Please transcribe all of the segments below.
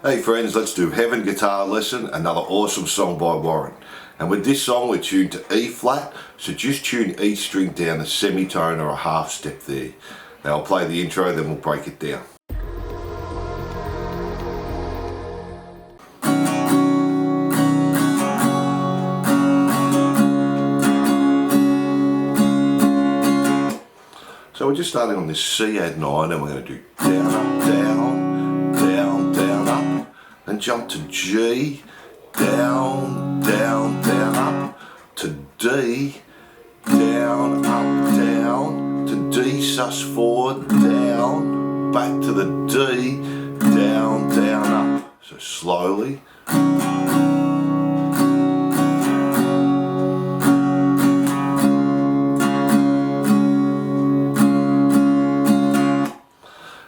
Hey friends, let's do Heaven Guitar Lesson, another awesome song by Warrant. And with this song we're tuned to E flat, so just tune each string down a semitone or a half step there. Now I'll play the intro, then we'll break it down. So we're just starting on this C add 9 and we're going to do down, up, down, down, down, up. Then jump to G, down, down, down, up, to D, down, up, down, to D sus4, down, back to the D, down, down, up. So slowly.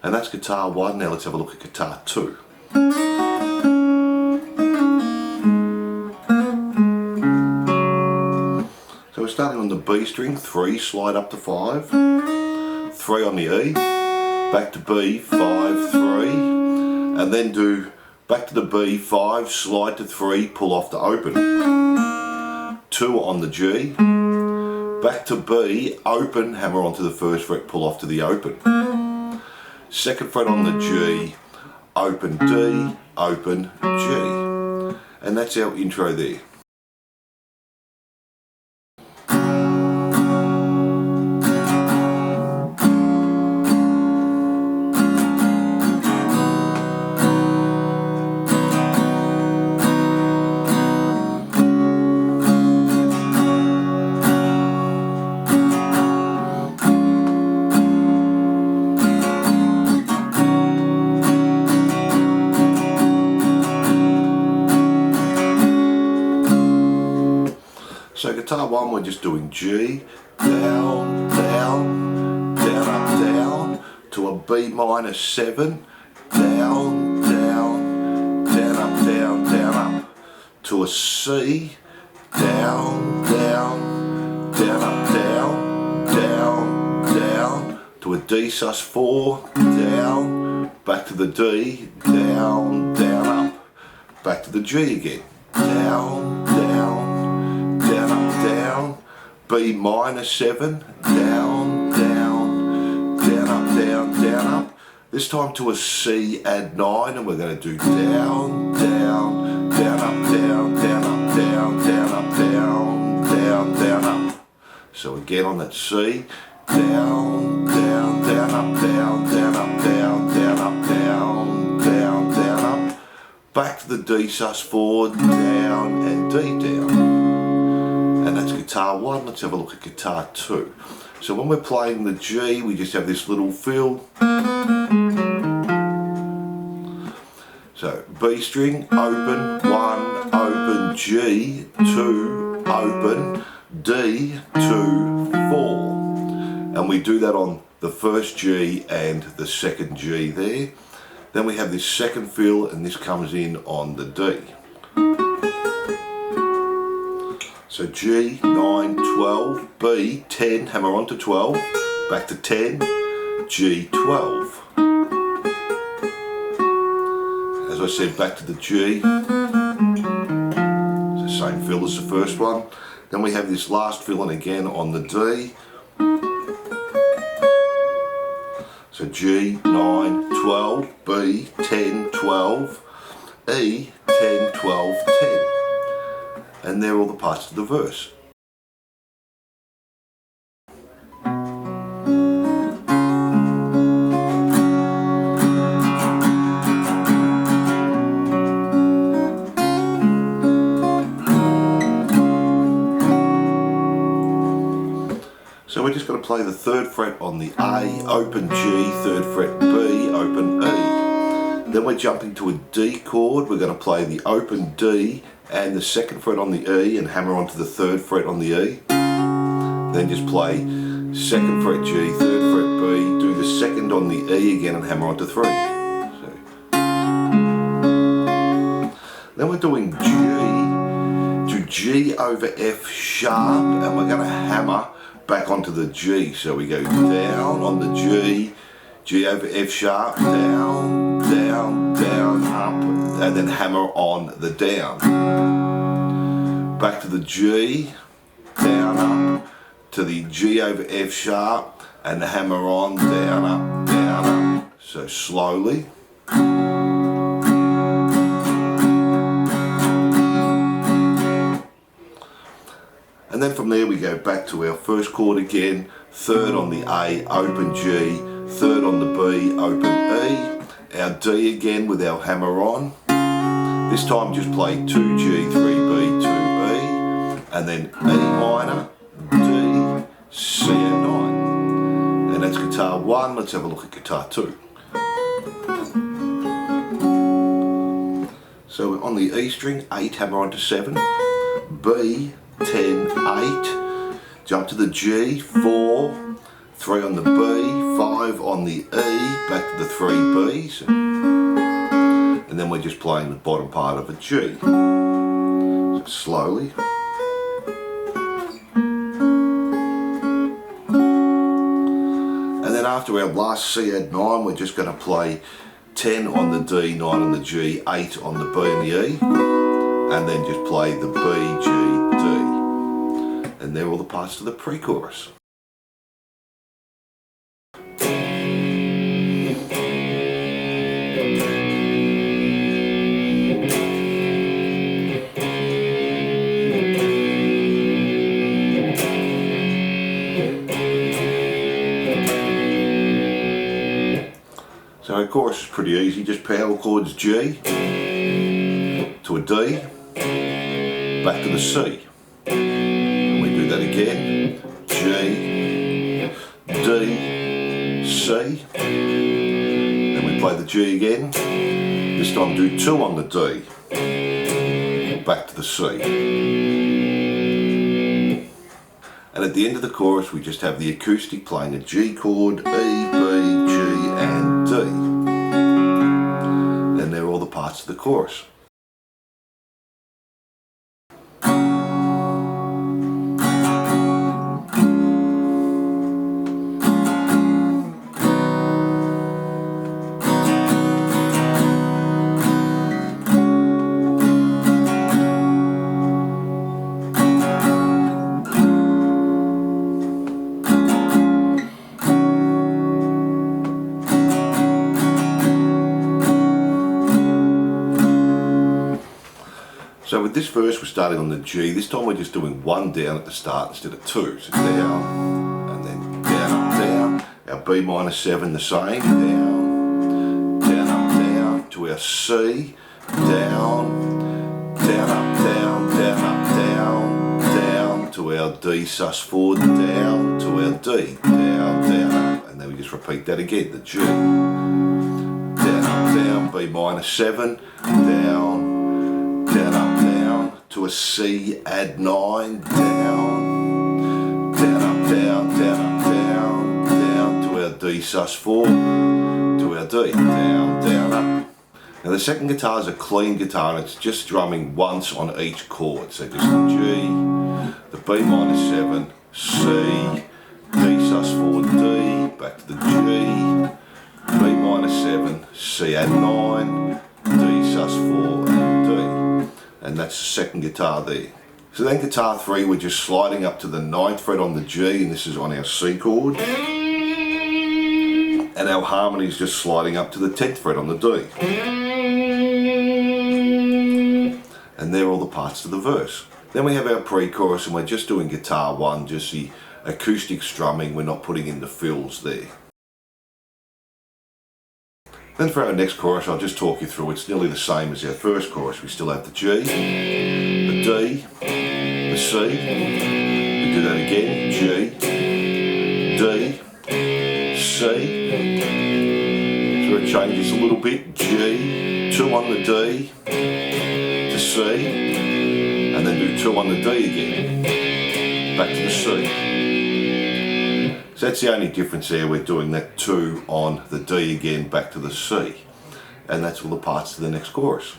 And that's guitar 1, now let's have a look at guitar 2. So we're starting on the B string, 3, slide up to 5, 3 on the E, back to B, 5, 3, and then do back to the B, 5, slide to 3, pull off to open, 2 on the G, back to B, open, hammer onto the first fret, pull off to the open, 2nd fret on the G, open D, open G, and that's our intro there. So guitar 1 we're just doing G, down, down, down, up, down, to a B minor 7, down, down, down, up, down, down, up, to a C, down, down, down, up, down, down, down, to a D sus4, down, back to the D, down, down, up, back to the G again, down, down, down, up, down, B minor 7, down, down, down, up, down, down, up. This time to a C add 9 and we're going to do down, down, down, up, down, down, up, down, down, up, down, down, down, up. So again on that C, down, down, down, up, down, down, up, down, down, up, down, down, down, up. Back to the D sus4, down and D down. And that's guitar 1. Let's have a look at guitar 2. So when we're playing the G, we just have this little fill. So B string, open, 1, open, G, 2, open, D, 2, 4. And we do that on the first G and the second G there. Then we have this second fill and this comes in on the D. So G, 9, 12, B, 10, hammer on to 12, back to 10, G, 12. As I said, back to the G, it's the same fill as the first one. Then we have this last filling again on the D. So G, 9, 12, B, 10, 12, E, 10, 12, 10. And they're all the parts of the verse. So we're just going to play the 3rd fret on the A, open G, 3rd fret B, open E. Then we're jumping to a D chord, we're going to play the open D and the 2nd fret on the E and hammer onto the 3rd fret on the E. Then just play 2nd fret G, 3rd fret B, do the 2nd on the E again and hammer onto 3. So. Then we're doing G to G over F sharp and we're going to hammer back onto the G. So we go down on the G, G over F sharp, down, down, down, up, and then hammer on the down. Back to the G, down up, to the G over F sharp, and the hammer on, down up, down up. So slowly. And then from there we go back to our first chord again, third on the A, open G, third on the B, open E, our D again with our hammer on. This time just play 2G, 3B, 2E, and then E minor, D, C and 9. And that's guitar 1, let's have a look at guitar 2. So on the E string, 8, hammer on to 7, B, 10, 8, jump to the G, 4, 3 on the B, 5 on the E, back to the 3 Bs, and then we're just playing the bottom part of a G. So slowly. And then after our last C add 9, we're just going to play 10 on the D, 9 on the G, 8 on the B and the E, and then just play the B, G, D. And they're all the parts to the pre-chorus. So our chorus is pretty easy, just power chords G to a D, back to the C. And we do that again, G, D, C. Then we play the G again, this time do 2 on the D, back to the C. And at the end of the chorus we just have the acoustic playing a G chord, E, B, G and D. And they're all the parts of the chorus. So with this verse we're starting on the G, this time we're just doing 1 down at the start instead of 2. So down, and then down, up, down. Our B minor 7 the same, down, down, up, down, to our C, down, down, up, down, down, up, down, down, to our D sus 4, down, to our D, down, down, up, and then we just repeat that again, the G, down, up, down, B minor 7, down, down, up, down, to a C, add 9, down, down, up, down, down, up, down, down, to our D sus 4, to our D, down, down, up. Now the second guitar is a clean guitar and it's just strumming once on each chord. So just the G, the B minor 7, C, D sus 4, D, back to the G, B minor 7, C add 9, D sus 4 and D. And that's the second guitar there. So then guitar 3 we're just sliding up to the 9th fret on the G, and this is on our C chord. And our harmony is just sliding up to the 10th fret on the D. And they're all the parts to the verse. Then we have our pre-chorus and we're just doing guitar 1, just the acoustic strumming, we're not putting in the fills there. Then for our next chorus, I'll just talk you through, it's nearly the same as our first chorus. We still have the G, the D, the C, we do that again, G, D, C, so it changes a little bit, G, 2 on the D, to C, and then do 2 on the D again, back to the C. So that's the only difference there, we're doing that 2 on the D again, back to the C. And that's all the parts to the next chorus.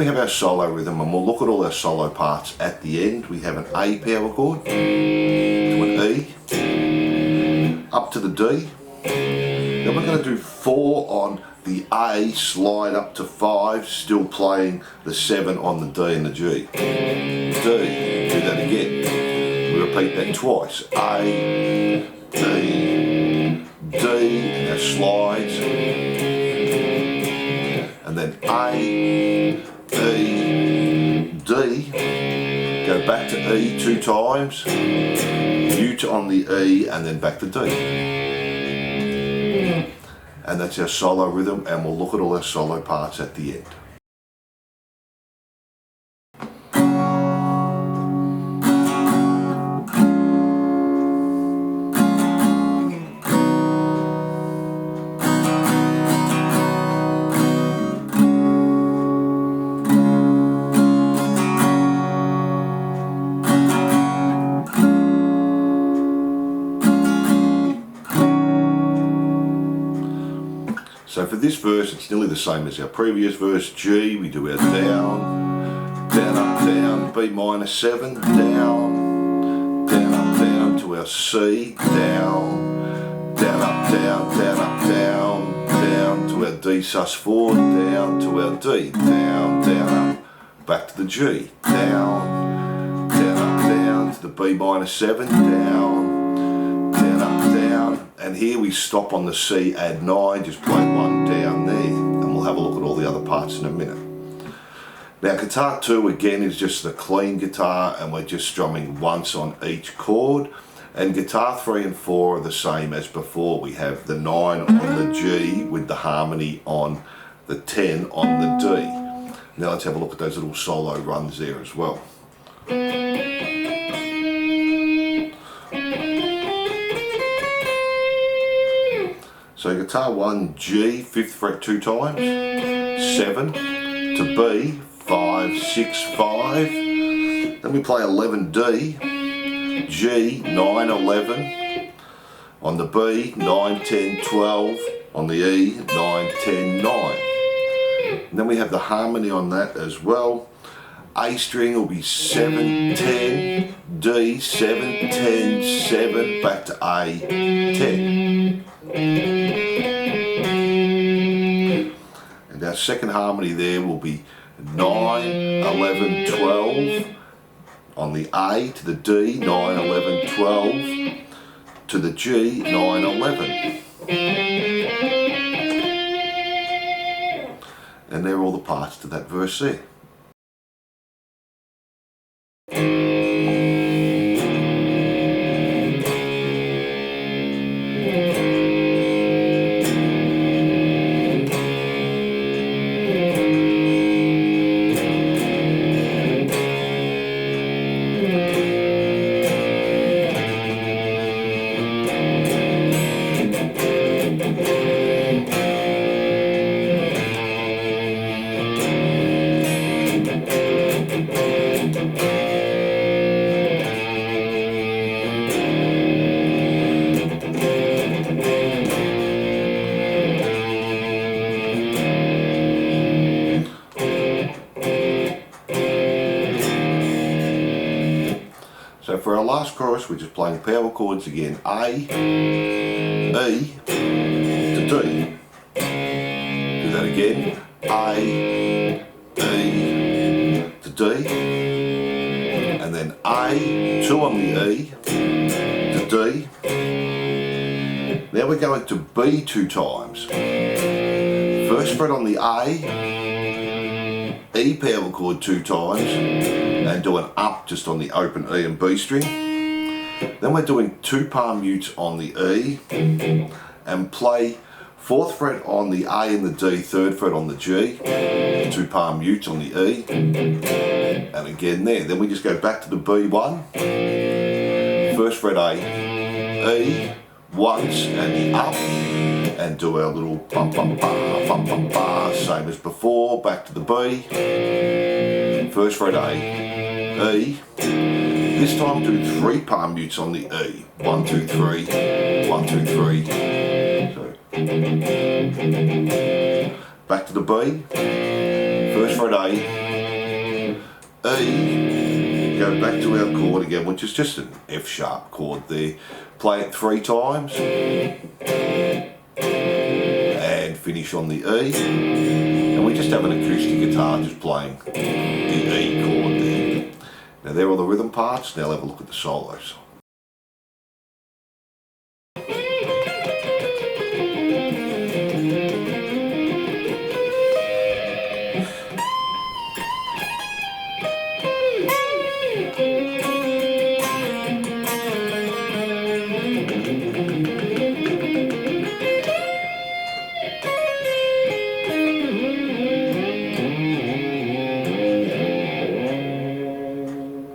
we have our solo rhythm, and we'll look at all our solo parts at the end. We have an A power chord to an E, up to the D. Then we're going to do 4 on the A, slide up to 5, still playing the 7 on the D and the G. D, do that again. We repeat that twice. A, D, D, and our slides. And then A, E, D, go back to E 2 times, mute on the E, and then back to D. And that's our solo rhythm, and we'll look at all our solo parts at the end. So for this verse, it's nearly the same as our previous verse. G, we do our down, down, up, down, B minor 7, down, down, up, down, to our C, down, down, up, down, down, up, down, down, to our D sus4, down, to our D, down, down, up, back to the G, down, down, up, down, to the B minor 7, down, down, up, down, and here we stop on the C, add 9, just play 1 down there, and we'll have a look at all the other parts in a minute. Now guitar 2 again is just the clean guitar, and we're just strumming once on each chord, and guitar 3 and 4 are the same as before. We have the 9 on the G with the harmony on the 10 on the D. Now let's have a look at those little solo runs there as well. So guitar 1, G, 5th fret 2 times, 7, to B, 5, 6, 5, then we play 11 D, G, 9, 11, on the B, 9, 10, 12, on the E, 9, 10, 9. And then we have the harmony on that as well. A string will be 7, 10, D, 7, 10, 7, back to A, 10. And our second harmony there will be 9, 11, 12 on the A to the D, 9, 11, 12 to the G, 9, 11. And they're all the parts to that verse there. So for our last chorus, we're just playing power chords again. A, E, to D. Do that again. A, E, to D. And then A, 2 on the E, to D. Now we're going to B 2 times. First fret on the A, E power chord 2 times, and do an up just on the open E and B string. Then we're doing 2 palm mutes on the E, and play 4th fret on the A and the D, 3rd fret on the G, 2 palm mutes on the E, and again there. Then we just go back to the B1, 1st fret A, E, once, and the up, and do our little bum bum ba, same as before, back to the B, 1st fret A, E, this time do 3 palm mutes on the E, 1, 2, 3, 1, 2, 3, so, back to the B, 1st fret A, E, go back to our chord again, which is just an F sharp chord there. Play it 3 times and finish on the E. And we just have an acoustic guitar just playing the E chord there. Now there are all the rhythm parts. Now have a look at the solos.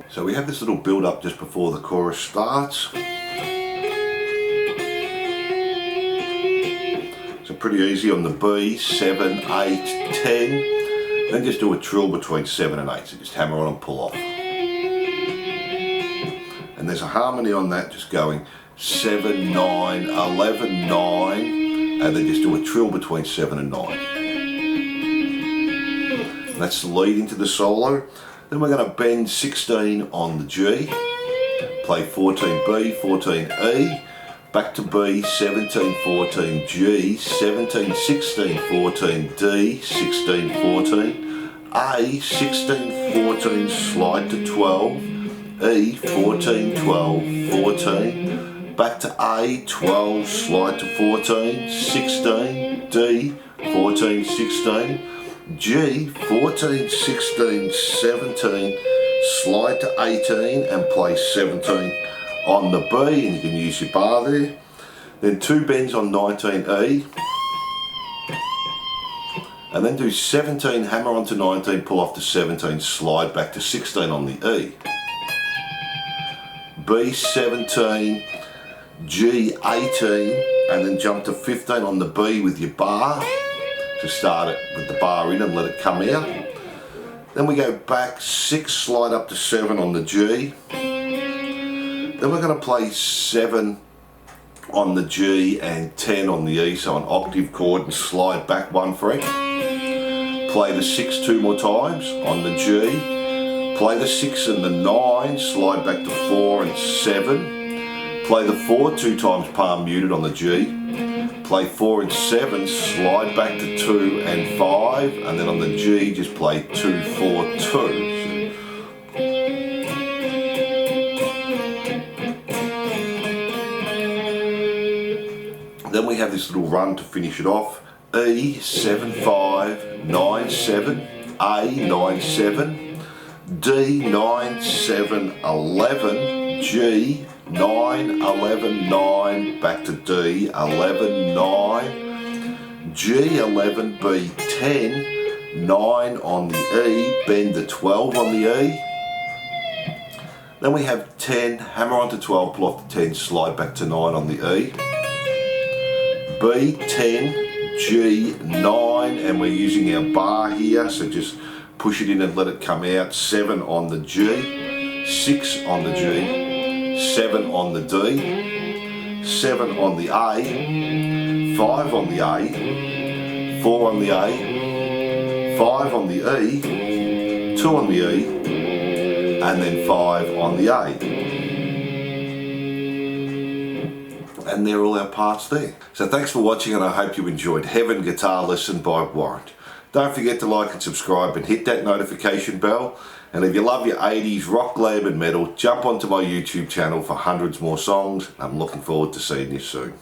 So we have this little build up just before the chorus starts. So pretty easy on the B, 7, 8, 10. Then just do a trill between 7 and 8. So just hammer on and pull off. And there's a harmony on that just going 7, 9, 11, 9. And then just do a trill between 7 and 9. And that's the lead into the solo. Then we're going to bend 16 on the G, play 14 B, 14 E, back to B, 17, 14 G, 17, 16, 14 D, 16, 14, A, 16, 14, slide to 12, E, 14, 12, 14, back to A, 12, slide to 14, 16, D, 14, 16, G, 14, 16, 17, slide to 18 and play 17 on the B, and you can use your bar there. Then 2 bends on 19E, and then do 17, hammer onto 19, pull off to 17, slide back to 16 on the E. B, 17, G, 18, and then jump to 15 on the B with your bar. To start it with the bar in and let it come out. Then we go back 6, slide up to 7 on the G. Then we're going to play 7 on the G and 10 on the E, so an octave chord, and slide back 1 fret. Play the 6 2 more times on the G. Play the 6 and the 9, slide back to 4 and 7. Play the 4 2 times palm muted on the G. Play 4 and 7, slide back to 2 and 5, and then on the G just play 2, 4, 2. Then we have this little run to finish it off. E, 7, 5, 9, 7, A, 9, 7, D, 9, 7, 11, G, 9, 11, 9, back to D, 11, 9, G, 11, B, 10, 9 on the E, bend the 12 on the E. Then we have 10, hammer onto 12, pull off the 10, slide back to 9 on the E. B, 10, G, 9, and we're using our bar here, so just push it in and let it come out. 7 on the G, 6 on the G, 7 on the D, 7 on the A, 5 on the A, 4 on the A, 5 on the E, 2 on the E, and then 5 on the A. And they're all our parts there. So thanks for watching, and I hope you enjoyed Heaven Guitar Lesson by Warrant. Don't forget to like and subscribe and hit that notification bell. And if you love your 80s rock, glam and metal, jump onto my YouTube channel for hundreds more songs. I'm looking forward to seeing you soon.